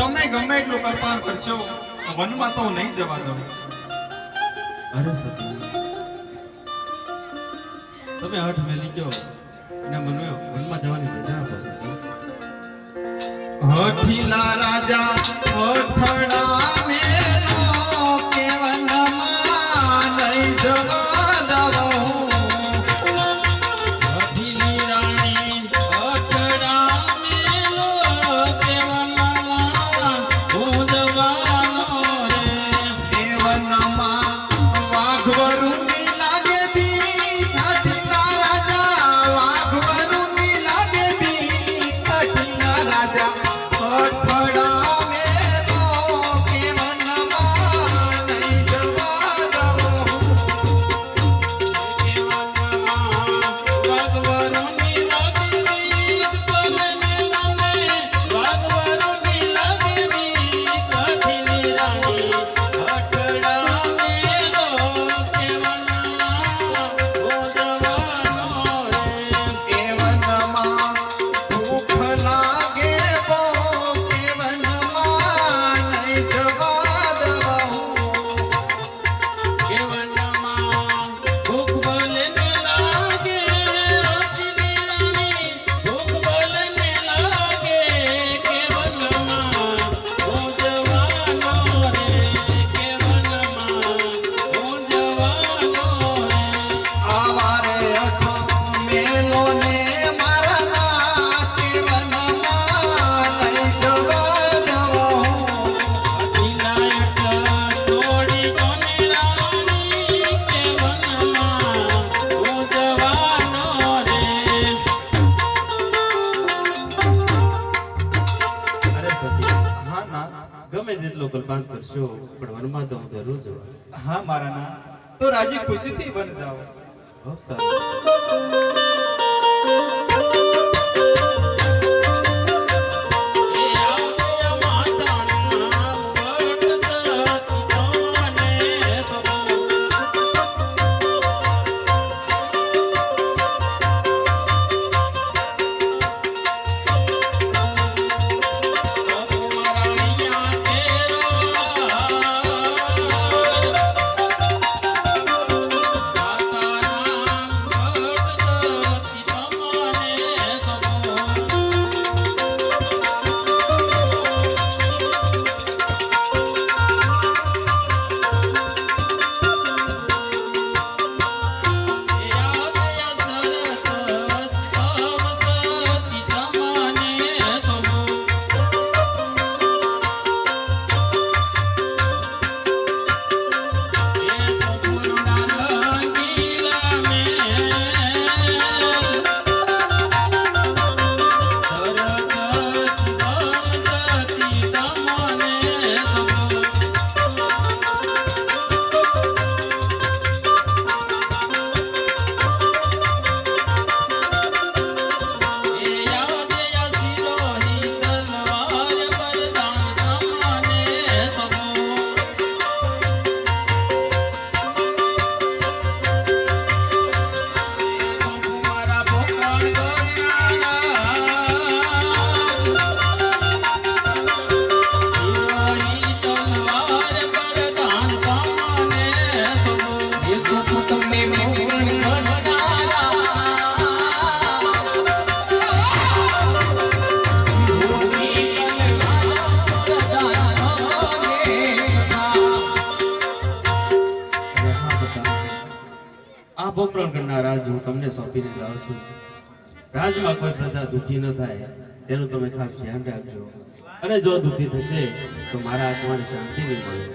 તમે ગમે એટલું કરપાણ કરશો વનમાં તો નહીં જવા દઉં. અરે સતી તમે હઠ મેલી ગયો અને મને વનમાં જવાની રજા આપો સતી. હઠીલા રાજા હઠડા મેલો કે વનમાં નહીં જવા દઉં. હઠીલી રાણી હઠડા મેલો કે વનમાં હું જવાનો રે. એ વનમાં વાઘવરુની લાગે બીક. હઠીલા રાજા વાઘવરુની લાગે બીક. હઠીલા રાજા હઠડા મેલો કે વનમાં નહીં જવા દઉં. વાઘવરુની લાગે બીક, પગને મને વાઘવરુની લાગે બીક. હઠીલી રાણી હઠડા મેલો કે વનમાં હું જવાનો રે. એ વનમાં ભૂખ લાગે બહુ કે વનમાં નહીં જવા દઉં. કે વનમાં ભૂખ ભલે ને લાગે, હઠીલી રાણી ભૂખ ભલે ને લાગે. કે વનમાં હું જવાનો રે. કે વનમાં હું જવાનો રે. આવારે અઠો મેલો ને મારા નાથ કે વનમાં નહીં જવા દઉં. હઠીલા તોડી કોને રાણી કે વનમાં હું જવાનો રે. અરે સતી હા ના ગમે તેટલો કલ્પાન કરશો પણ વનમાં તો હું જરૂર જવા. હા મારા ના તો રાજી ખુશીથી વન જાઓ. બહુ સારું. એ આવતે માતાના વટ તને સબો. આ પોકરણ કરનાર રાજ હું તમને સોંપીને જાઉં છું. રાજમાં કોઈ પ્રજા દુઃખી ન થાય તેનું તમે ખાસ ધ્યાન રાખજો. અને જો દુઃખી થશે તો મારા આત્માને શાંતિ નહીં મળે.